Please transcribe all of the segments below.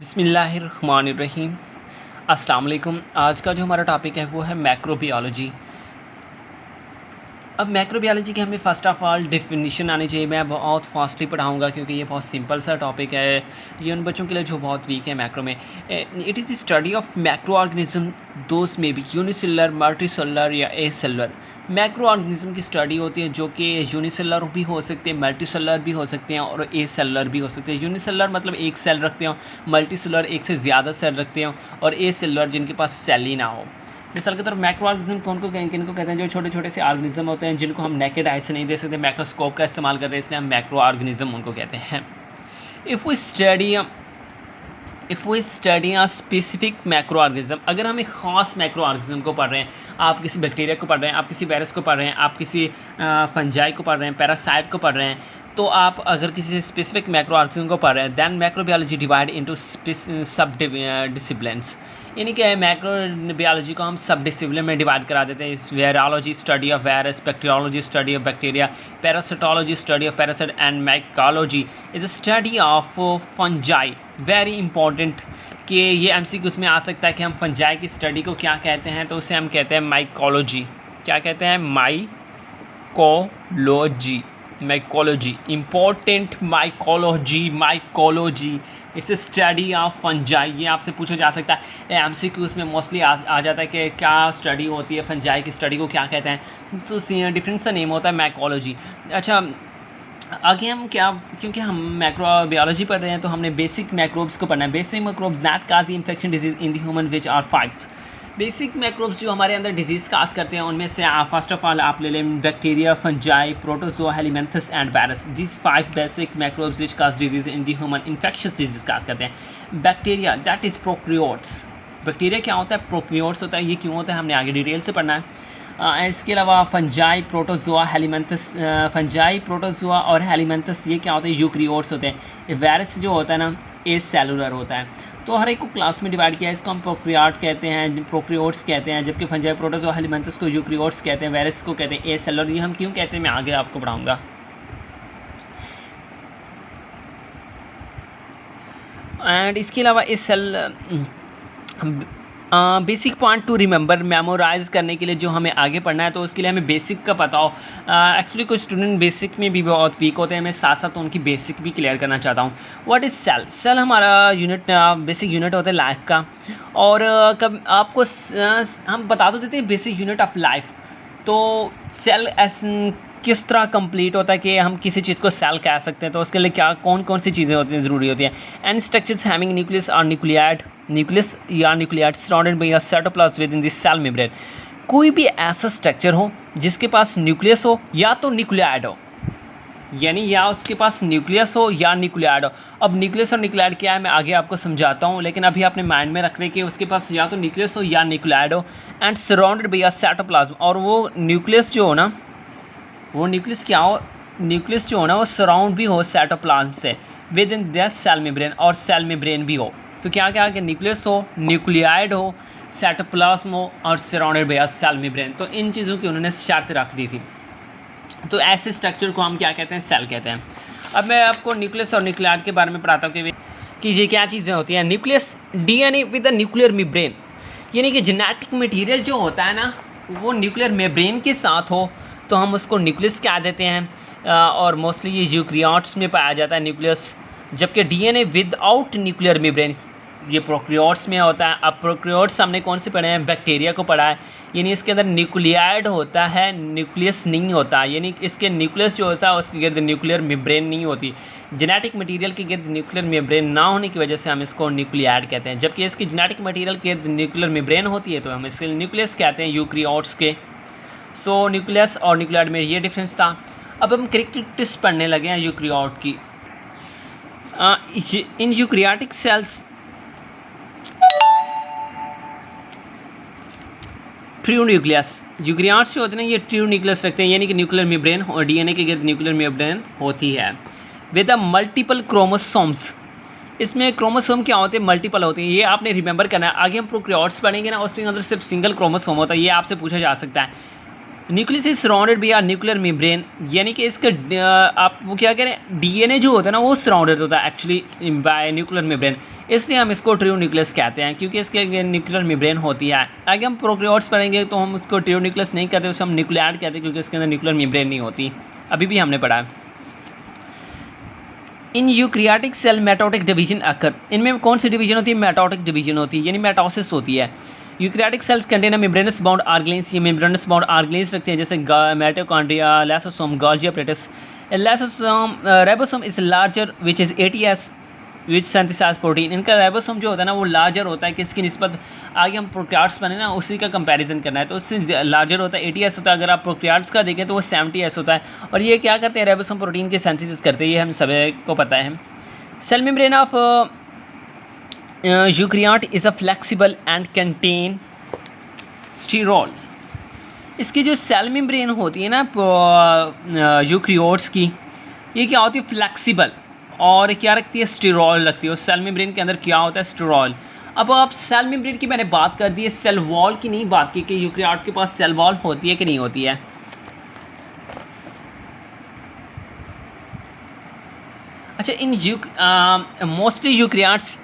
बिस्मिल्लाहिर्रहमानिर्रहीम। अस्सलाम वालेकुम। आज का जो हमारा टॉपिक है वो है मैक्रोबायोलॉजी। अब मैक्रोबायोलॉजी की हमें फ़र्स्ट ऑफ़ ऑल डेफिनेशन आनी चाहिए। मैं बहुत फास्टली पढ़ाऊँगा क्योंकि ये बहुत सिंपल सा टॉपिक है। ये उन बच्चों के लिए जो बहुत वीक है मैक्रो में। It is the study of macro organism those may be unicellular, multicellular या एसेलुलर। मैक्रो ऑर्गेनिज्म की स्टडी होती है जो कि यूनिसेलुलर भी हो सकते हैं, मल्टीसेलुलर भी हो सकते हैं और एसेलुलर भी हो सकते हैं। यूनिसेलुलर मतलब एक सेल रखते हो, मल्टीसेलुलर एक से ज़्यादा सेल रखते हो और एसेलुलर जिनके पास सेल ही ना हो। मिसाल के तौर मैक्रो ऑर्गेनिज्म किनको कहते हैं? जो छोटे छोटे से ऑर्गेनिज्म होते हैं जिनको हम नेकेड आई से नहीं देख सकते, माइक्रोस्कोप का इस्तेमाल करते हैं, इसलिए हम मैक्रो ऑर्गेनिज्म उनको कहते हैं। If we study a specific macro organism, अगर हम एक ख़ास मैक्रो ऑर्गेनिज्म को पढ़ रहे हैं, आप किसी बैक्टीरिया को पढ़ रहे हैं, आप किसी वायरस को पढ़ रहे हैं, आप किसी फंजाई को पढ़ रहे हैं, पैरासाइट को पढ़ रहे हैं, तो आप अगर किसी स्पेसिफिक मैक्रो ऑर्गेनिज्म को पढ़ रहे हैं, then macrobiology divide into sub disciplines. यानी कि मैक्रोबायोलॉजी को हम सब डिसिप्लिन में डिवाइड करा देते हैं। Virology study of virus, bacteriology study of bacteria, parasitology study of parasite and mycology is study of fungi. Very important कि ये एमसीक्यूज़ में आ सकता है कि हम फंजाई की स्टडी को क्या कहते हैं, तो उसे हम कहते हैं माइकोलॉजी। क्या कहते हैं? Mycology important. Mycology it's a study of fungi. ये आपसे पूछा जा सकता है एमसीक्यूज़ में, मोस्टली आ जाता है कि क्या स्टडी होती है फंजाई की स्टडी को क्या कहते हैं, तो डिफरेंट सा नेम होता है माइकोलॉजी। अच्छा, आगे हम क्या, क्योंकि हम मैक्रोबायोलॉजी पढ़ रहे हैं तो हमने बेसिक मैक्रोब्स को पढ़ना है। Basic microbes that cause the infection disease in the human which are 5। Basic microbes जो हमारे अंदर डिजीज़ काज करते हैं उनमें से फर्स्ट ऑफ ऑल आप ले लें bacteria, fungi, protozoa, helminths and virus. This 5 basic macrobes which cause disease in the human, infectious disease cause करते हैं। Bacteria that is prokaryotes. Bacteria क्या होता है? प्रोकैरियोट्स होता है। ये क्यों होता है हमने आगे डिटेल से पढ़ना है। इसके अलावा फंजाई, प्रोटोजोआ, और हेलिमेंथस ये क्या होते हैं? यूकैरियोट्स होते हैं। वायरस जो होता है ना, ए सेलुलर होता है। तो हर एक को क्लास में डिवाइड किया है। इसको हम प्रोकैरियोट कहते हैं, प्रोकैरियोट्स कहते हैं, जबकि फंजाई, प्रोटोजोआ, हेलिमेंथस को यूकैरियोट्स कहते हैं, वायरस को कहते हैं ए सेलुलर। ये हम क्यों कहते हैं मैं आगे आपको पढ़ाऊँगा। एंड इसके अलावा इस cell basic point to remember, memorise करने के लिए जो हमें आगे पढ़ना है तो उसके लिए हमें बेसिक का पता हो। एक्चुअली कुछ स्टूडेंट बेसिक में भी बहुत वीक होते हैं, मैं साथ साथ उनकी बेसिक भी क्लियर करना चाहता हूँ। What is cell? सेल हमारा यूनिट, बेसिक यूनिट होता है लाइफ का। और कब आपको हम बता तो देते हैं बेसिक यूनिट ऑफ लाइफ। तो सेल किस तरह कंप्लीट होता है कि हम किसी चीज़ को सेल कह सकते हैं, तो उसके लिए क्या कौन कौन सी चीज़ें होती हैं, ज़रूरी होती हैं। एंड स्ट्रक्चर्स हैविंग न्यूक्लियस और nucleoid surrounded by a cytoplasm within the cell membrane. कोई भी ऐसा स्ट्रक्चर हो जिसके पास न्यूक्लियस हो या तो न्यूक्लियाइड हो, यानी या उसके पास न्यूक्लियस हो या न्यूक्लियाइड हो। अब न्यूक्लियस और न्यूक्लियाइड क्या है मैं आगे आपको समझाता हूँ, लेकिन अभी अपने माइंड में रख रहे कि उसके पास या तो न्यूक्लियस हो या न्यूक्लियाइड हो। And surrounded by a cytoplasm, और वो न्यूक्लियस जो हो ना, वो न्यूक्लियस क्या हो, न्यूक्लियस जो हो ना वो सराउंड भी हो साइटोप्लाज्म से within the cell membrane, और सेल मेम्ब्रेन भी हो। तो क्या क्या कि न्यूक्लियस हो, न्यूक्लियाइड हो, साइटोप्लाज्म हो और सराउंडेड बाय सेल मेम्ब्रेन। तो इन चीज़ों की उन्होंने शर्त रख दी थी। तो ऐसे स्ट्रक्चर को हम क्या कहते हैं? सेल कहते हैं। अब मैं आपको न्यूक्लियस और न्यूक्लियाइड के बारे में पढ़ाता हूँ कि ये क्या चीज़ें होती हैं। Nucleus, DNA with the nuclear membrane, यानी कि जेनेटिक मटीरियल जो होता है ना वो न्यूक्लियर मेम्ब्रेन के साथ हो तो हम उसको न्यूक्लियस कह देते हैं। और मोस्टली ये यूकैरियोट्स में पाया जाता है न्यूक्लियस, जबकि डीएनए विदाउट न्यूक्लियर मेम्ब्रेन ये प्रोकैरियोट्स में होता है। अब प्रोकैरियोट्स हमने कौन से पढ़े हैं? बैक्टीरिया को पढ़ा है, यानी इसके अंदर न्यूक्लियाइड होता है, न्यूक्लियस नहीं होता, यानी इसके न्यूक्लियस जो होता है उसके गिर्द न्यूक्लियर मेम्ब्रेन नहीं होती। जेनेटिक मटीरियल के गिर्द न्यूक्लियर मेम्ब्रेन ना होने की वजह से हम इसको न्यूक्लियाइड कहते हैं, जबकि इसकी जेनेटिक मटीरियल के गिर्द न्यूक्लियर मेम्ब्रेन होती है तो हम इसके न्यूक्लियस कहते हैं यूकैरियोट्स के। सो न्यूक्लियस और न्यूक्लियाइड में ये डिफरेंस था। अब हम कैरेक्टरिस्टिक्स पढ़ने लगे हैं यूकैरियोट की। In eukaryotic cells true nucleus, eukaryotes जो होते हैं ये ट्रू न्यूक्लियस रखते हैं, यानी कि न्यूक्लियर मेम्ब्रेन और डीएनए के गिर्द न्यूक्लियर मेम्ब्रेन होती है विद द मल्टीपल क्रोमोसोम्स। इसमें क्रोमोसोम क्या होते हैं? मल्टीपल होते हैं। ये आपने रिमेंबर करना है। आगे हम प्रोकैरियोट्स पढ़ेंगे ना, उसके अंदर सिर्फ सिंगल क्रोमोसोम होता है, ये आपसे पूछा जा सकता है। Nucleus is surrounded by nuclear membrane, यानी कि इसका आप वो क्या करें, डीएनए जो होता है ना वो सराउंडेड होता है एक्चुअली बाय न्यूक्लियर मेम्ब्रेन, इसलिए हम इसको ट्रू न्यूक्लियस कहते हैं क्योंकि इसके न्यूक्लियर मेम्ब्रेन होती है। आगे हम प्रोकैरियोट्स पढ़ेंगे तो हम उसको ट्रू न्यूक्लियस नहीं कहते, उसे हम न्यूक्लियाइड कहते हैं क्योंकि इसके अंदर न्यूक्लियर मेम्ब्रेन नहीं होती, अभी भी हमने पढ़ा है। इन यूक्रियाटिक सेल मेटोटिक डिवीजन अकर, इनमें कौन सी डिवीजन होती है, मेटोटिक डिवीजन होती है, यानी मेटोसिस होती है। Eukaryotic cells contain membranous bound organelles, ये मेम्ब्रेनस बाउंड ऑर्गेनेल्स रखते हैं जैसे mitochondria, lysosome, Golgi apparatus. Lysosome ribosome is larger which is eighty S which synthesise protein, इनका राइबोसोम जो होता है ना वो लार्जर होता है, किसकी निस्बत, आगे हम प्रोकैरियोट्स बने ना उसी का कंपैरिजन करना है तो उससे लार्जर होता है, 80s होता है। अगर आप प्रोकैरियोट्स का देखें तो वो 70s होता है, और ये क्या करते हैं, राइबोसोम प्रोटीन के सिंथेसिस करते हैं, ये हम सभी को पता है। Cell membrane of eukaryote is a flexible and contain sterol, इसकी जो सेल मेम्ब्रेन होती है ना यूक्रियोट्स की, ये क्या होती है, फ्लेक्सिबल, और क्या रखती है, स्टीरोल रखती है। उस सेल मेम्ब्रेन के अंदर क्या होता है, स्टीरोल। अब आप सेल मेम्ब्रेन की मैंने बात कर दी है, सेल वॉल की नहीं बात की कि यूक्रियाट के पास सेल वॉल होती है कि नहीं होती है। अच्छा, in mostly eukaryotes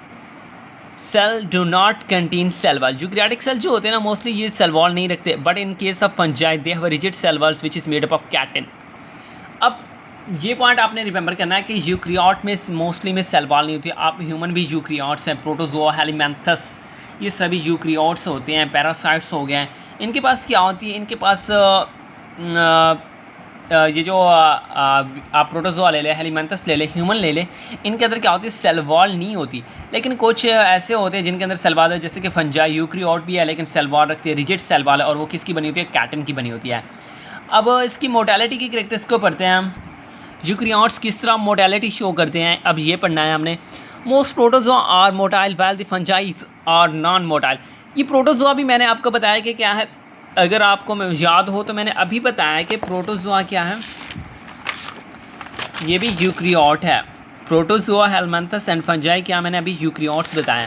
cell do not contain cell wall, eukaryotic cell जो होते हैं ना मोस्टली ये सेल वॉल नहीं रखते, but in case of fungi they have rigid cell walls which is made up of chitin. अब ये पॉइंट आपने रिमेंबर करना है कि यूक्रियाट में मोस्टली में सेल वॉल नहीं होती। आप ह्यूमन भी यूक्रियाट्स हैं, प्रोटोजोआ, हेलिमेंथस, ये सभी यूक्रियाट्स होते हैं, पैरासाइट्स हो गए हैं, इनके पास क्या होती है, इनके पास ये जो आप प्रोटोजोआ ले लें, हेलिमेंथस ले लें, ह्यूमन ले लें, इनके अंदर क्या होती है, सेल वॉल नहीं होती। लेकिन कुछ ऐसे होते हैं जिनके अंदर सेल वॉल है, जैसे कि फंजाई, यूक्रियाट भी है लेकिन सेल वॉल रखती है, रिजिड सेल वॉल है, और वो किसकी बनी होती है, कैटिन की बनी होती है। अब इसकी मोर्टेलिटी की कैरेक्टर्स को पढ़ते हैं हम, यूक्रियाट्स किस तरह मोर्टेलिटी शो करते हैं, अब ये पढ़ना है हमने। Most protozoa are motile while the fungi are non motile, ये प्रोटोजोआ भी मैंने आपको बताया कि क्या है, अगर आपको याद हो तो मैंने अभी बताया कि प्रोटोजोआ क्या है, ये भी यूक्रियाट है। प्रोटोजोआ, हेलमेंथस एंड फंजाई क्या मैंने अभी यूक्रियाट्स बताया।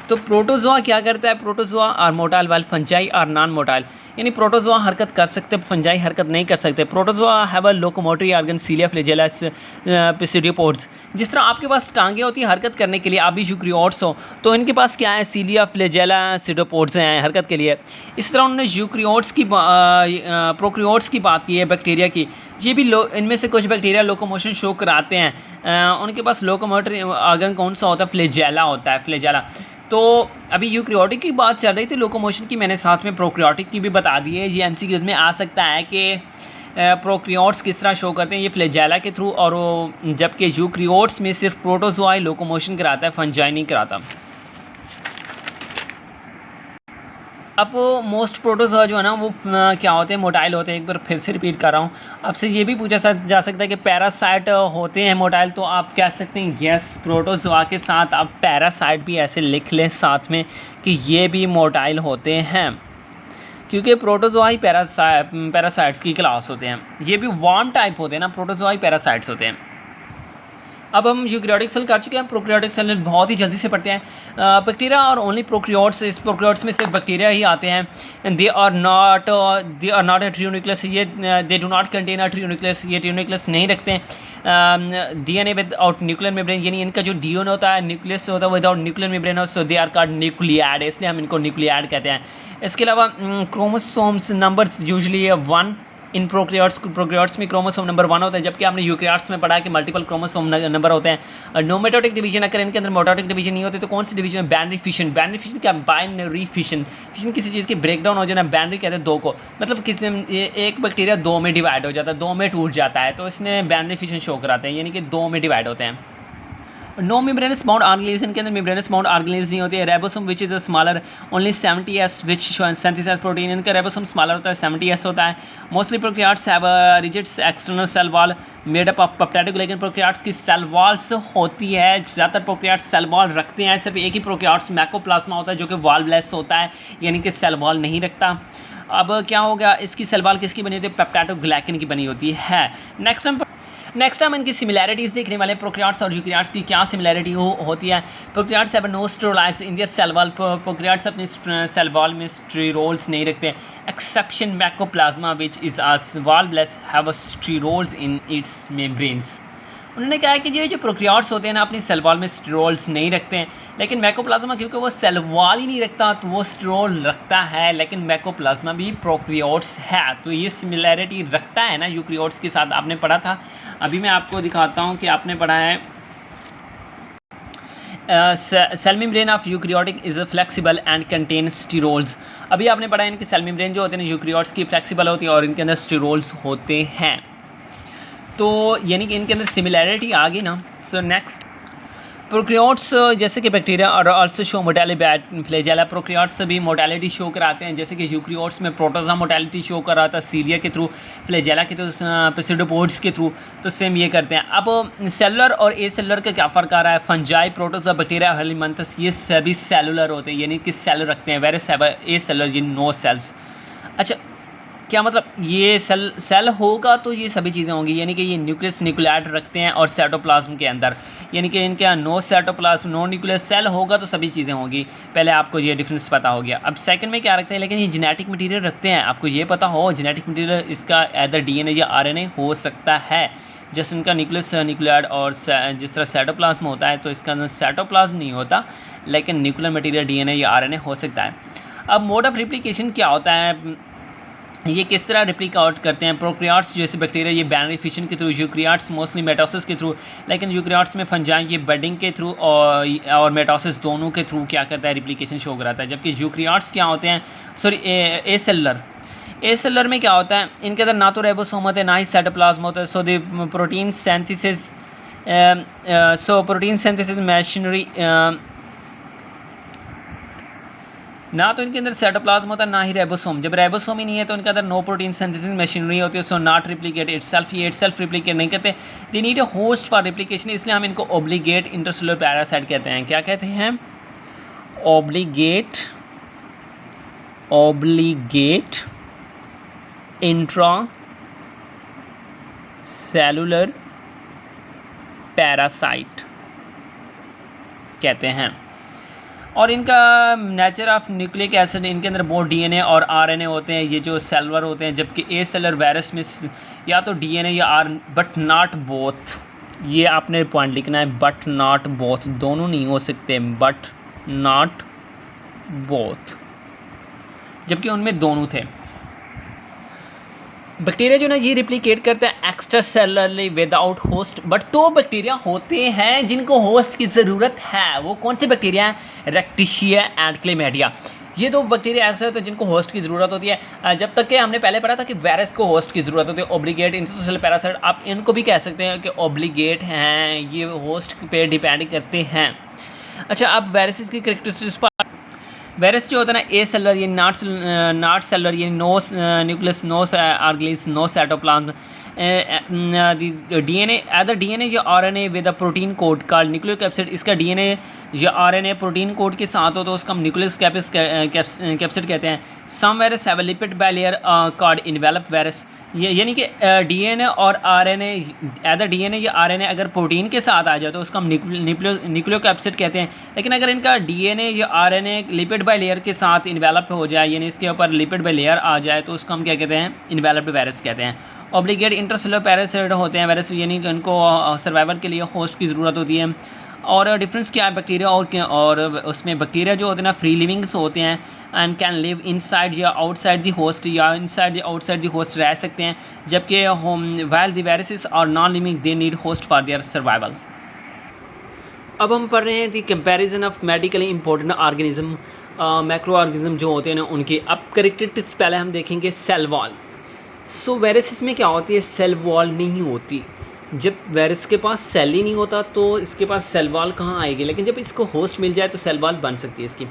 तो प्रोटोजोआ क्या करता है, protozoa are motile while fungi are non motile, यानी प्रोटोजोआ हरकत कर सकते, फंजाई हरकत नहीं कर सकते। Protozoa have a locomotory organ cilia flagella pseudopods, जिस तरह आपके पास टांगे होती है हरकत करने के लिए, आप भी यूक्रियाट्स हो तो इनके पास क्या है, सीलिया फ्लैजेला सिडोपोड्स हैं हरकत के लिए। इस तरह उन्होंने यूक्रियाट्स की प्रोकैरियोट्स की बात की है, बैक्टीरिया की, ये भी इनमें से कुछ बैक्टीरिया लोकोमोशन शो कराते हैं, उनके पास लोकोमोटरी ऑर्गन कौन सा होता है, फ्लैजेला होता है, फ्लैजेला। तो अभी यूक्रियोटिक की बात चल रही थी, लोकोमोशन की मैंने साथ में प्रोकैरियोटिक की भी बता दी है। ये एमसीक्यूज़ में आ सकता है कि प्रोकैरियोट्स किस तरह शो करते हैं, ये फ्लैजेला के थ्रू, और जबकि यूक्रियोट्स में सिर्फ प्रोटोजोआ लोकोमोशन कराता है, फंजाई नहीं कराता। अब मोस्ट प्रोटोजोआ जो है ना वो क्या होते हैं, मोटाइल होते हैं। एक बार फिर से रिपीट कर रहा हूँ, आपसे ये भी पूछा जा सकता है कि पैरासाइट होते हैं मोटाइल, तो आप कह सकते हैं यस, प्रोटोजोआ के साथ आप पैरासाइट भी ऐसे लिख लें साथ में कि ये भी मोटाइल होते हैं, क्योंकि प्रोटोजोआ ही पैरासाइट्स की क्लास होते हैं। ये भी वार्म टाइप होते हैं ना, प्रोटोजोआ ही पैरासाइट्स होते हैं। अब हम यूक्रियोटिक सेल कर चुके हैं, प्रोकैरियोटिक सेल बहुत ही जल्दी से पढ़ते हैं। बैक्टीरिया और ओनली प्रोकैरियोट्स, इस प्रोकैरियोट्स में सिर्फ बैक्टीरिया ही आते हैं। They are not a true nucleus, ये they do not contain a true nucleus, ये ट्रू न्यूक्लियस नहीं रखते हैं। डीएनए विदाउट न्यूक्लियर मेम्ब्रेन, यानी इनका जो डीएनए होता है न्यूक्लियस होता है without nuclear membrane, so they are called nucleoid, इसलिए हम इनको न्यूक्लियाइड कहते हैं। इसके अलावा chromosomes numbers usually 1 in prokaryotes में क्रोमोसोम नंबर 1 होता है, जबकि आपने यूक्रियाट्स में पढ़ा है कि मल्टीपल क्रोमोसोम नंबर होते हैं। नो मेटोटिक डिवीजन, अगर इनके अंदर मेटोटिक डिवीजन नहीं होते तो कौन सी डिवीजन है, बाइनरी फिशन। बाइनरी फिशन क्या, बाइनरी फिशन, फिशन किसी चीज़ की ब्रेकडाउन हो जाना, बाइनरी कहते हैं 2 को, मतलब किसी एक बैक्टीरिया 2 में डिवाइड हो जाता है, 2 में टूट जाता है, तो इसने बाइनरी फिशन शो कराते हैं, यानी कि 2 में डिवाइड होते हैं। नो मेम्ब्रेनस बाउंड ऑर्गेनेल्स, इनके अंदर मेम्ब्रेनस बाउंड ऑर्गेनेल्स नहीं होती है। Ribosome which is a smaller only 70s which synthesise protein, इनका राइबोसोम स्मॉलर होता है, 70s होता है। Mostly prokaryotes have rigid external cell wall made up of peptide glycan, prokaryotes की सेल वॉल्स होती है, ज़्यादातर प्रोकैरियोट्स सेल वॉल रखते हैं, सिर्फ एक ही प्रोकैरियोट्स मैकोप्लाज्मा होता है जो कि वॉल्वलेस होता है, यानी कि सेल वॉल नहीं रखता। अब क्या हो गया, इसकी सेल वॉल किसकी बनी होती है, पेप्टाइड ग्लाइकन की बनी होती है। नेक्स्ट हम इनकी सिमिलैरिटीज़ देखने वाले हैं। प्रोकैरियोट्स और यूकैरियोट्स की क्या सिमिलैरिटी होती है। Prokaryotes have no sterolites in their cell wall. Prokaryotes अपने सेल वॉल में स्टेरोल्स नहीं रखते, exception mycoplasma which is as wallless have sterols in its membranes. उन्होंने कहा है कि ये जो प्रोकैरियोट्स होते हैं ना अपनी सेल वॉल में स्टेरोल्स नहीं रखते हैं, लेकिन मैकोप्लाज्मा क्योंकि वो सेल वॉल ही नहीं रखता तो वो स्टेरोल रखता है, लेकिन मैकोप्लाज्मा भी प्रोकैरियोट्स है, तो ये सिमिलैरिटी रखता है ना यूकैरियोट्स के साथ। आपने पढ़ा था, अभी मैं आपको दिखाता हूँ कि आपने पढ़ा है cell membrane of eukaryotic is flexible and contain sterols. अभी आपने पढ़ा है इनकी सेल मेम्ब्रेन जो होते हैं यूकैरियोट्स की फ्लेक्सिबल होती है और इनके अंदर स्टेरोल्स होते हैं, तो यानी कि इनके अंदर सिमिलैरिटी आ गई ना। सो नेक्स्ट प्रोकैरियोट्स जैसे कि बैक्टीरिया और also show mortality flagella. Prokaryotes भी मोर्टेलिटी शो कराते हैं, जैसे कि यूकैरियोट्स में प्रोटोजोआ मोर्टेलिटी शो कर रहा था सीलिया के थ्रू, फ्लैजेला के थ्रू, प्सेडोपोड्स के थ्रू, तो सेम ये करते हैं। अब सेलुलर और ए सेलुलर का क्या फ़र्क आ रहा है। फंजाई, प्रोटोजोआ, बैक्टीरिया, हेलिमंथस ये सभी सेलुलर होते हैं, यानी कि सेल रखते हैं, वेरस ए सेलुलर ये नो सेल्स। अच्छा क्या मतलब, ये सेल होगा तो ये सभी चीज़ें होंगी, यानी कि ये न्यूक्लियस न्यूक्लियाइड रखते हैं और साइटोप्लाज्म के अंदर, यानी कि इनके यहाँ no cytoplasm no nucleus, cell होगा तो सभी चीज़ें होंगी। पहले आपको ये डिफरेंस पता हो गया। अब सेकंड में क्या रखते हैं, लेकिन ये जेनेटिक मटेरियल रखते हैं, आपको ये पता हो जेनेटिक मटेरियल इसका एदर डीएनए या आरएनए हो सकता है, जैसे इनका न्यूक्लियस न्यूक्लियाइड और जिस तरह साइटोप्लाज्म होता है तो इसका अंदर साइटोप्लाज्म नहीं होता, लेकिन न्यूक्लियर मटेरियल डीएनए या आरएनए हो सकता है। अब मोड ऑफ रिप्लिकेशन क्या होता है, ये किस तरह रिप्लिक आउट करते हैं। प्रोकैरियोट्स जैसे बैक्टीरिया ये बाइनरी फिशन के थ्रू, यूकैरियोट्स मोस्टली मेटासिस के थ्रू, लेकिन यूकैरियोट्स में फंजाई ये बडिंग के थ्रू और मेटासिस दोनों के थ्रू क्या करता है, रिप्लिकेशन शो कराता है। जबकि यूकैरियोट्स क्या होते हैं, सॉरी ए सेलुलर में क्या होता है, इनके अंदर ना तो राइबोसोम होते हैं ना ही साइटोप्लाज्म होता है। So the protein synthesis machinery, ना तो इनके अंदर साइटोप्लाज्म होता है ना ही राइबोसोम। जब राइबोसोम ही नहीं है तो इनके अंदर नो प्रोटीन सिंथेसिस मशीनरी होती है। सो नॉट रिप्लिकेट इटसेल्फ, ये इटसेल्फ रिप्लिकेट नहीं करते, they need a host for replication, इसलिए हम इनको ऑब्लिगेट इंटरसेलुलर पैरासाइट कहते हैं। क्या कहते हैं, ऑब्लिगेट इंट्रा सेलुलर पैरासाइट कहते हैं। और इनका नेचर ऑफ न्यूक्लिक एसिड, इनके अंदर बहुत डीएनए और आरएनए होते हैं, ये जो सेलुलर होते हैं, जबकि ए सेलुलर वायरस में या तो डीएनए या आर, बट नॉट बोथ, ये आपने पॉइंट लिखना है, बट नॉट बोथ, दोनों नहीं हो सकते, बट नॉट बोथ, जबकि उनमें दोनों थे। बैक्टीरिया जो ना ये रिप्लिकेट करते हैं extra cellularly without host, but तो बैक्टीरिया होते हैं जिनको होस्ट की ज़रूरत है। वो कौन से बैक्टीरिया हैं, रेक्टिशिया एंड क्लेमाइडिया, ये दो बैक्टीरिया ऐसे होते हैं जिनको होस्ट की ज़रूरत होती है। जब तक कि हमने पहले पढ़ा था कि वायरस को होस्ट की ज़रूरत होती है, ऑब्लिगेट इंटरसेलुलर पैरासाइट, आप इनको भी कह सकते हैं कि ऑब्लिगेट हैं, ये होस्ट पे डिपेंड करते हैं। अच्छा, अब वायरसेस की कैरेक्टरिस्टिक्स पर, वायरस जो होता है ना ए सेलुलर, ये नॉट सेलुलर, ये no nucleus, no organelles, no cytoplasm, DNA either DNA या RNA with a protein coat called nucleocapsid, इसका डीएनए या आरएनए प्रोटीन कोड के साथ हो तो उसका हम न्यूक्लियोकैप्सिड कहते हैं। Some virus have a lipid bilayer called envelope virus, ये यानी कि डीएनए और आरएनए अदर डीएनए या आरएनए अगर प्रोटीन के साथ आ जाए तो उसका हम न्यूक्लियोकैप्सिड कहते हैं। लेकिन अगर इनका डीएनए या आरएनए लिपिड बाइलेयर के साथ इन्वेलप हो जाए, यानी इसके ऊपर लिपिड बाइलेयर आ जाए, तो उसको हम क्या कहते हैं, इन्वेलप्ड वायरस कहते हैं। ऑब्लिगेट इंटरसेलुलर पैरासाइट होते हैं वायरस, यानी कि उनको सर्वाइवल के लिए होस्ट की ज़रूरत होती है। और डिफरेंस क्या है बैक्टीरिया और उसमें, बैक्टीरिया जो होते हैं ना फ्री लिविंग्स होते हैं एंड कैन लिव इनसाइड या आउटसाइड दी होस्ट, या इनसाइड या आउटसाइड दी होस्ट रह सकते हैं, जबकि while the viruses are non living they need host for their survival. अब हम पढ़ रहे हैं the comparison of medically important organism, macro organism जो होते हैं ना उनकी। अब कैरेक्टरिस्टिक्स पहले हम देखेंगे सेल वॉल। सो वायरसेस में क्या होती है, सेल वॉल नहीं होती। जब वायरस के पास सेल ही नहीं होता तो इसके पास सेल वॉल कहाँ आएगी, लेकिन जब इसको होस्ट मिल जाए तो सेल वॉल बन सकती है इसकी।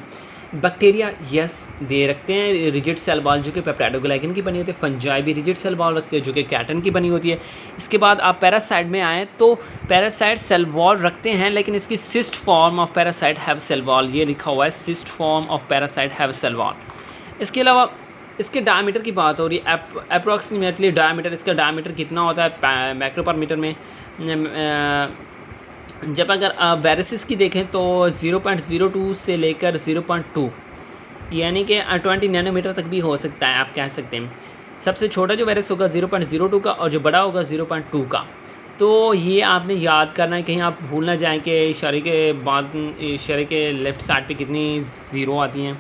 बैक्टीरिया यस दे रखते हैं रिजिड सेल वॉल जो कि पेप्टाइडोग्लाइकन की बनी होती है, फंजाई भी रिजिड सेल वॉल रखते हैं जो कि कैटन की बनी होती है। इसके बाद आप पैरासाइट में आएँ तो पैरासाइट सेल वॉल रखते हैं, लेकिन इसकी cyst form of parasite have cell wall, ये लिखा हुआ है cyst form of parasite have cell wall. इसके अलावा इसके डायमीटर की बात हो रही है, अप्रॉक्सीमेटली डायमीटर, इसका डायमीटर कितना होता है माइक्रो पर मीटर में। जब अगर वायरसेस की देखें तो 0.02 से लेकर 0.2 यानी कि 20 नैनोमीटर तक भी हो सकता है, आप कह सकते हैं। सबसे छोटा जो वायरस होगा 0.02 का और जो बड़ा होगा 0.2 का। तो ये आपने याद करना है, कहीं आप भूल ना जाएं कि इशारे के बाद इशारे के लेफ़्ट साइड पे कितनी ज़ीरो आती हैं,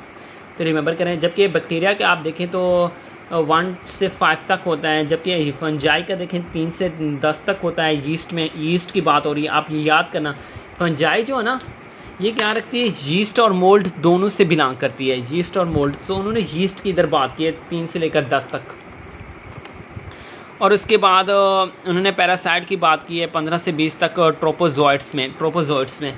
तो रिमेंबर करें। जबकि बैक्टीरिया के आप देखें तो 1 से 5 तक होता है, जबकि फंजाई का देखें 3 से 10 तक होता है। यीस्ट में, यीस्ट की बात हो रही है, आप ये याद करना। फंजाई जो है ना, ये क्या रखती है, यीस्ट और मोल्ड दोनों से बिलोंग करती है, यीस्ट और मोल्ड। तो उन्होंने यीस्ट की इधर बात की है 3 से लेकर 10 तक। और उसके बाद उन्होंने पैरासाइट की बात की है 15 से 20 तक ट्रोपोजोइट्स में।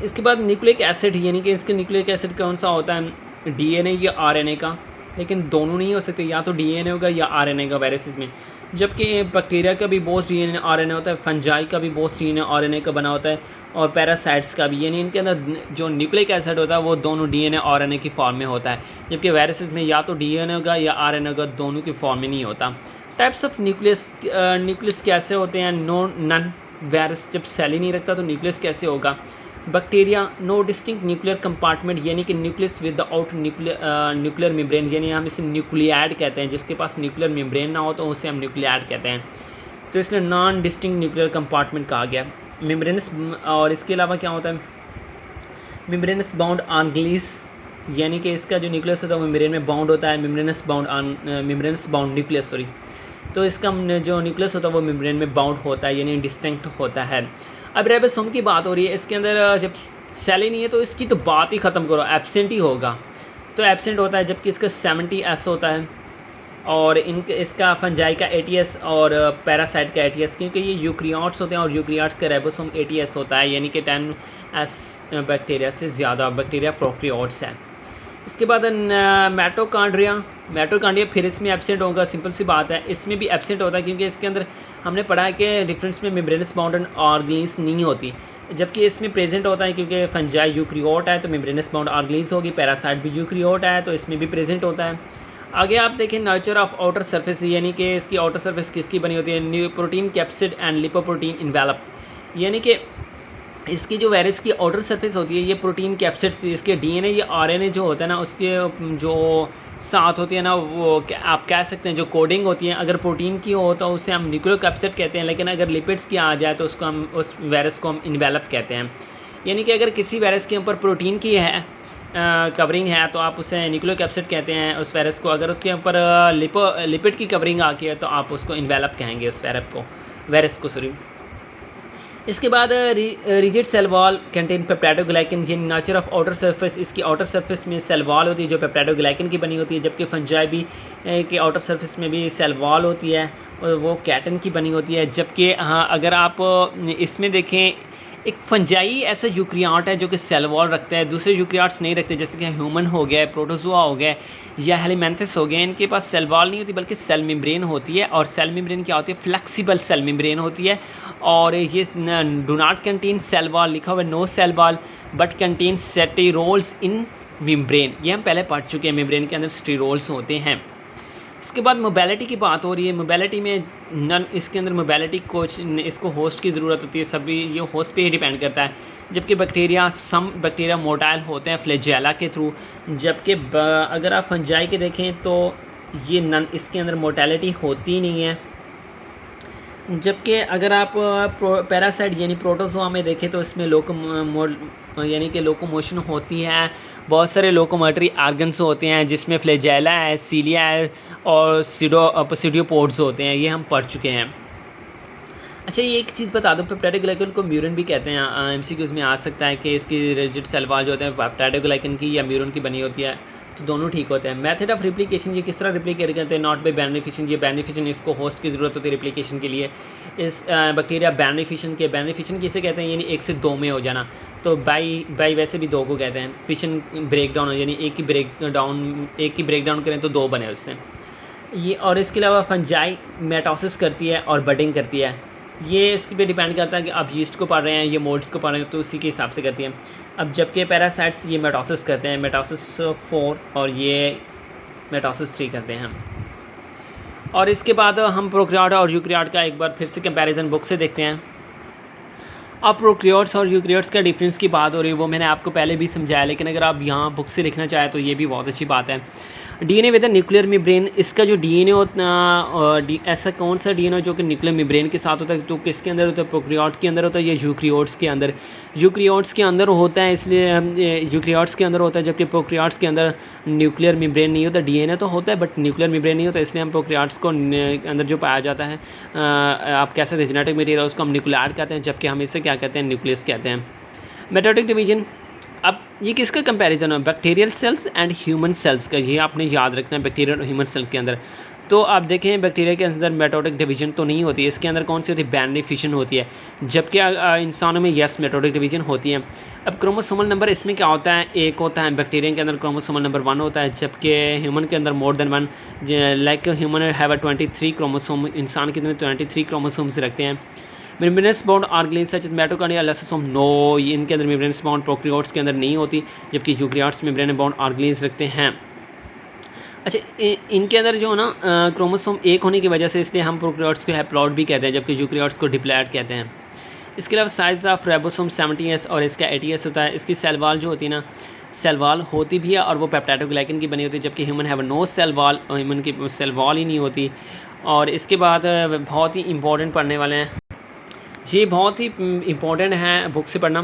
इसके बाद न्यूक्लिक एसिड, यानी कि इसके न्यूक्लिक एसिड कौन सा होता है, डीएनए या आरएनए का, लेकिन दोनों नहीं हो सकते, या तो डीएनए होगा या आरएनए का वायरसेस में। जबकि बैक्टीरिया का भी बहुत डीएनए आरएनए होता है, फंजाई का भी बहुत डीएनए आरएनए का बना होता है, और पैरासाइट्स का भी, यानी इनके अंदर जो न्यूक्लिक एसिड होता है वो दोनों डीएनए आरएनए की फॉर्म में होता है। जबकि वायरसेस में या तो डीएनए होगा या आरएनए होगा, दोनों की फॉर्म में नहीं होता। टाइप्स ऑफ न्यूक्लियस कैसे होते हैं, नन वायरस जब सेल ही नहीं रखता तो न्यूक्लियस कैसे होगा। Bacteria no distinct nuclear compartment, यानी कि nucleus without nuclear membrane, यानी हम इसे न्यूक्लियाइड कहते हैं। जिसके पास न्यूक्लियर मेम्ब्रेन ना हो तो उसे हम न्यूक्लियाइड कहते हैं। तो इसलिए नॉन डिस्टिंक्ट न्यूक्लियर कंपार्टमेंट कहा गया। मेम्ब्रेनस, और इसके अलावा क्या होता है, मेम्ब्रेनस बाउंड ऑर्गेनेल्स, यानी कि इसका जो न्यूक्लियस होता है वो मेम्ब्रेन में बाउंड होता है। Membranes bound nucleus, sorry. तो इसका जो न्यूक्लियस होता है वो मेम्ब्रेन में बाउंड होता है, यानी डिस्टिंक्ट होता है। अब राइबोसोम की बात हो रही है, इसके अंदर जब सेल ही नहीं है तो इसकी तो बात ही ख़त्म करो, एब्सेंट ही होगा। तो एब्सेंट होता है, जबकि इसका 70S होता है। और इसका फंजाई का 80S और पैरासाइट का 80S, क्योंकि ये यूक्रियाट्स होते हैं और यूक्रियाट्स का राइबोसोम 80S होता है, यानी कि 10S बैक्टीरिया से ज़्यादा। बैक्टीरिया प्रोकैरियोट्स है। इसके बाद मैटोकॉन्ड्रिया फिर इसमें एब्सेंट होगा, सिंपल सी बात है। इसमें भी एब्सेंट होता है क्योंकि इसके अंदर हमने पढ़ा है कि डिफरेंस में मेम्ब्रेनस बाउंड ऑर्गेनेल्स नहीं होती, जबकि इसमें प्रेजेंट होता है क्योंकि फंजाई यूक्रियोट है तो मेम्ब्रेनस बाउंड ऑर्गेनेल्स होगी। पैरासाइट भी यूक्रियोट है तो इसमें भी प्रेजेंट होता है। आगे आप देखें नेचर ऑफ आउटर सरफेस, यानी कि इसकी आउटर सरफेस किसकी बनी होती है, protein capsid and lipoprotein envelope, यानी कि इसकी जो वायरस की आउटर सरफेस होती है ये प्रोटीन कैप्सिड से, इसके डीएनए या आरएनए जो होता है ना उसके जो साथ होती है ना, वो आप कह सकते हैं जो कोडिंग होती है, अगर प्रोटीन की हो तो उसे हम न्यूक्लियोकैप्सिड कहते हैं, लेकिन अगर लिपिड्स की आ जाए तो उसको हम उस वायरस को हम इन्वेलप कहते हैं। यानी कि अगर किसी वायरस के ऊपर प्रोटीन की है कवरिंग है तो आप उसे न्यूक्लियोकैप्सिड कहते हैं उस वायरस को। अगर उसके ऊपर लिपिड की कवरिंग आ गई है तो आप उसको इन्वेलप कहेंगे उस वायरस को सॉरी। इसके बाद rigid cell wall contain peptidoglycan, ये नेचर ऑफ आउटर सरफेस, इसकी आउटर सरफेस में सेल वॉल होती है जो पेप्टाइडोग्लाइकन की बनी होती है। जबकि फंजाई भी के आउटर सरफेस में भी सेल वॉल होती है और वो कैटन की बनी होती है। जबकि हाँ, अगर आप इसमें देखें, एक फंजाई ऐसा यूक्रियाट है जो कि सेल वॉल रखता है, दूसरे यूक्रियाट्स नहीं रखते, जैसे कि ह्यूमन हो गया, प्रोटोजोआ हो गया या हेलिमेंथस हो गया। इनके पास सेल वॉल नहीं होती बल्कि सेल मेम्ब्रेन होती है। और सेल मेम्ब्रेन क्या होती है, फ्लेक्सिबल सेल मेम्ब्रेन होती है। और ये do not contain cell wall लिखा हुआ है, no cell wall but contain sterols in membrane, ये हम पहले पढ़ चुके हैं, मेम्ब्रेन के अंदर स्टेरोल्स होते हैं। इसके बाद मोबिलिटी की बात हो रही है, मोबिलिटी में इसके अंदर मोबिलिटी कोच, इसको होस्ट की ज़रूरत होती है, सभी ये होस्ट पे ही डिपेंड करता है। जबकि सम बैक्टीरिया मोटाइल होते हैं फ्लैजेला के थ्रू, जबकि अगर आप फंजाई के देखें तो ये इसके अंदर मोटालिटी होती नहीं है। जबकि अगर आप पैरासाइट यानी प्रोटोजोआ में देखें तो इसमें यानी कि लोकोमोशन होती है, बहुत सारे लोकोमोटरी ऑर्गन्स होते हैं जिसमें फ्लैजेला है, सीलिया है और सीडियोपोड्स होते हैं, ये हम पढ़ चुके हैं। अच्छा, ये एक चीज़ बता दो, पेप्टाइडोग्लाइकन को म्यूरिन भी कहते हैं, एमसीक्यूज़ में आ सकता है कि इसकी रिजिड सेल वॉल जो होते हैं पेप्टाइडोग्लाइकन की या म्यूरिन की बनी होती है, तो दोनों ठीक होते हैं। मेथड ऑफ रिप्लिकेशन, ये किस तरह रिप्लिकेट करते हैं, नॉट बाई बेनिफिशन, ये बेनिफिशन, इसको होस्ट की ज़रूरत होती है रिप्लिकेशन के लिए। इस बैक्टीरिया बेनिफिशन किसे कहते हैं, यानी 1 से 2 में हो जाना, तो बाई वैसे भी 2 को कहते हैं। फिशन ब्रेक डाउन, यानी एक की ब्रेक डाउन करें तो 2 बने उससे ये। और इसके अलावा फंजाई मेटासिस करती है और बडिंग करती है, ये इसके पे डिपेंड करता है कि आप यीस्ट को पढ़ रहे हैं, ये मोल्ड्स को पढ़ रहे हैं, तो उसी के हिसाब से करती हैं। अब जबकि पैरासाइट्स ये मेटासिस करते हैं, मेटासिस 4, और ये मिटोसिस 3 करते हैं। और इसके बाद हम प्रोकैरियोट और यूकैरियोट का एक बार फिर से कंपैरिजन बुक से देखते हैं। अब प्रोकैरियोट्स और यूकैरियोट्स का डिफरेंस की बात हो रही है, वो मैंने आपको पहले भी समझाया, लेकिन अगर आप यहाँ बुक से लिखना चाहें तो ये भी बहुत अच्छी बात है। डीएनए विद न्यूक्लियर मेम्ब्रेन, इसका जो डीएनए होता ऐसा कौन सा डीएनए जो कि न्यूक्लियर मेम्ब्रेन के साथ होता है, तो किसके अंदर होता है, प्रोकैरियोट के अंदर होता है या यूकैरियोट्स के अंदर? यूकैरियोट्स के अंदर होता है, इसलिए यूकैरियोट्स के अंदर होता है, जबकि प्रोकैरियोट्स के अंदर न्यूक्लियर मेम्ब्रेन नहीं होता। डीएनए तो होता है बट न्यूक्लियर मेम्ब्रेन नहीं होता, इसलिए हम प्रोकैरियोट्स को अंदर जो पाया जाता है आप कह सकते हैं जेनेटिक मटीरियल, उसको हम न्यूक्लियाइड कहते हैं, जबकि हम इसे क्या कहते हैं, न्यूक्लियस कहते हैं। मेटाबॉलिक डिवीजन, अब ये किसका कंपैरिजन है, bacterial cells and human cells का, ये आपने याद रखना है बैक्टीरियल और ह्यूमन सेल्स के अंदर। तो आप देखें बैक्टीरिया के अंदर मेटाबॉलिक डिवीजन तो नहीं होती है, इसके अंदर कौन सी होती है, बाइनरी फिशन होती है, जबकि इंसानों में यस मेटाबॉलिक डिवीजन होती है। अब क्रोमोसोमल नंबर इसमें क्या होता है, एक होता है, बैक्टीरिया के अंदर क्रोमोसोमल नंबर 1 होता है, जबकि ह्यूमन के अंदर more than 1, like human have 23 chromosome, इंसान कितने 23 क्रोमोसोम्स रखते हैं। Membranous bound organelles such as mitochondria, lysosome, no, इनके अंदर मेम्ब्रेनस बाउंड प्रोकैरियोट्स के अंदर नहीं होती, जबकि यूकैरियोट्स मेम्ब्रेन बाउंड ऑर्गेनेल्स रखते हैं। अच्छा, इनके अंदर जो है ना क्रोमोसोम एक होने की वजह से इसलिए हम प्रोकैरियोट्स को हैप्लॉइड भी कहते हैं, जबकि यूकैरियोट्स को डिप्लॉइड कहते हैं। इसके अलावा साइज ऑफ राइबोसोम 70s और इसका 80s होता है। इसकी सेल वॉल जो होती है ना, सेल वॉल होती भी है और वो पेप्टाइडोग्लाइकन की बनी होती है, जबकि human have no cell wall, human की सेल वॉल ही नहीं होती। और इसके बाद बहुत ही इंपॉर्टेंट पढ़ने वाले हैं, ये बहुत ही इंपॉर्टेंट है बुक से पढ़ना।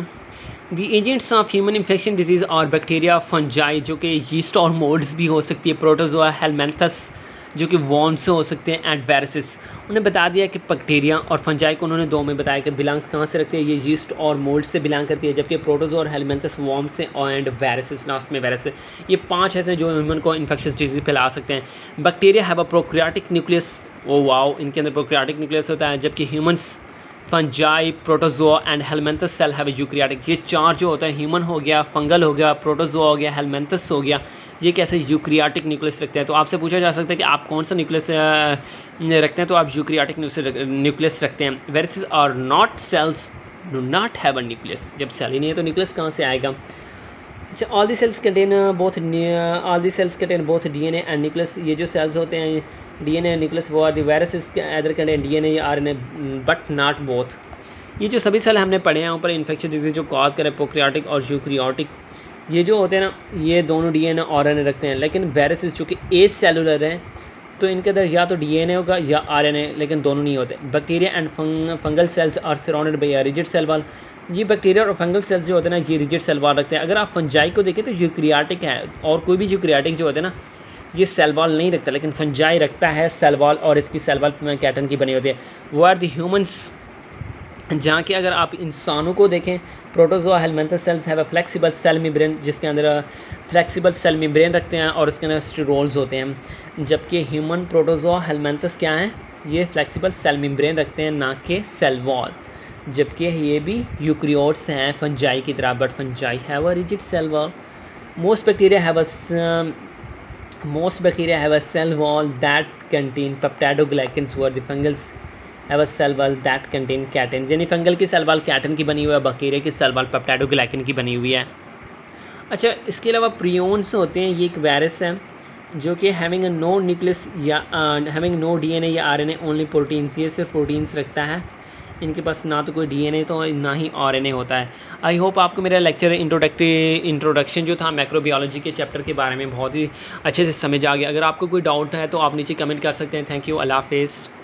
The agents of human infection disease और बैक्टीरिया, फंजाई जो कि यीस्ट और मोल्ड्स भी हो सकती है, प्रोटोजोआ, हेलमेंथस जो कि वॉर्म्स से हो सकते हैं, एंड वायरसेस। उन्हें बता दिया कि बैक्टीरिया और फंजाई को उन्होंने 2 में बताया कि बिलोंग कहाँ से रखते हैं, ये यीस्ट और मोल्ड से बिलोंग करती है, जबकि प्रोटोजोआ और हेलमेंथस वॉर्म से, एंड वायरसेस लास्ट में वायरस। ये 5 ऐसे जो ह्यूमन को इन्फेक्शस डिजीज फैला सकते हैं। Bacteria have a prokaryotic nucleus, oh wow, इनके अंदर प्रोकैरियोटिक न्यूक्लियस होता है, जबकि humans, fungi, protozoa and helminths cell have eukaryotic. ये 4 जो होता है, ह्यूमन हो गया, फंगल हो गया, प्रोटोजोआ हो गया, हेलमेंथस हो गया, ये कैसे यूकैरियोटिक न्यूक्लियस रखते हैं। तो आपसे पूछा जा सकता है कि आप कौन सा न्यूक्लियस रखते हैं, तो आप यूकैरियोटिक न्यूक्लियस रखते हैं। Viruses are not cells, do not have a nucleus, जब सेल ही नहीं है तो न्यूक्लियस कहाँ से आएगा। अच्छा, all the cells contain both DNA and nucleus, ये जो सेल्स होते हैं डीएनए न्यूक्लियस, वो are the viruses other contain DNA या आरएनए बट नॉट बोथ। ये जो सभी सेल हमने पढ़े हैं ऊपर, इन्फेक्शन डिजीज जो कॉज करे, प्रोकैरियोटिक और यूकैरियोटिक, ये जो होते हैं ना, ये दोनों डीएनए और आरएनए रखते हैं, लेकिन वायरसेस जो कि ए सेलुलर हैं तो इनके अंदर या तो डीएनए होगा या आरएनए, लेकिन दोनों नहीं होते। Bacteria and fungal cells are surrounded by a rigid cell wall, ये बैक्टीरिया और फंगल सेल्स जो होते हैं ना, ये रिजिड सेल वॉल रखते हैं। अगर आप फंजाई को देखें तो यूकैरियोटिक है, और कोई भी यूकैरियोटिक जो होते हैं ना, ये सेल वॉल नहीं रखता, लेकिन फंजाई रखता है सेल वॉल, और इसकी सेल वॉल कैटन की बनी होती है। वो आर द ह्यूमंस, जहाँ कि अगर आप इंसानों को देखें, protozoa helminths cells have a flexible cell membrane, जिसके अंदर फ्लेक्सिबल सेल मेम्ब्रेन रखते हैं और उसके अंदर स्टीरोल्स होते हैं, जबकि ह्यूमन प्रोटोजोआ हेलमेंथस क्या है, ये फ्लेक्सिबल सेल मेम्ब्रेन रखते हैं, ना कि सेल वॉल, जबकि ये भी यूकैरियोट्स हैं फंजाई की तरह, but fungi have a rigid cell wall. Most bacteria have a cell wall that contain peptidoglycans, where the fungals have a cell wall that contain catechins, यानी फंगल की cell wall cation की बनी हुई है, bacteria की cell wall peptidoglycan की बनी हुई है। अच्छा, इसके अलावा प्रियोन्स होते हैं, ये एक वायरस है जो कि हैविंग नो न्यूक्लियस या हैविंग नो डीएनए या आरएनए, ओनली प्रोटीन्स, ये सिर्फ प्रोटीन्स रखता है, इनके पास ना तो कोई डीएनए तो ना ही आरएनए होता है। आई होप आपको मेरा लेक्चर इंट्रोडक्शन जो था माइक्रोबायोलॉजी के चैप्टर के बारे में बहुत ही अच्छे से समझ आ गया। अगर आपको कोई डाउट है तो आप नीचे कमेंट कर सकते हैं। थैंक यू, अल्लाह हाफिज़।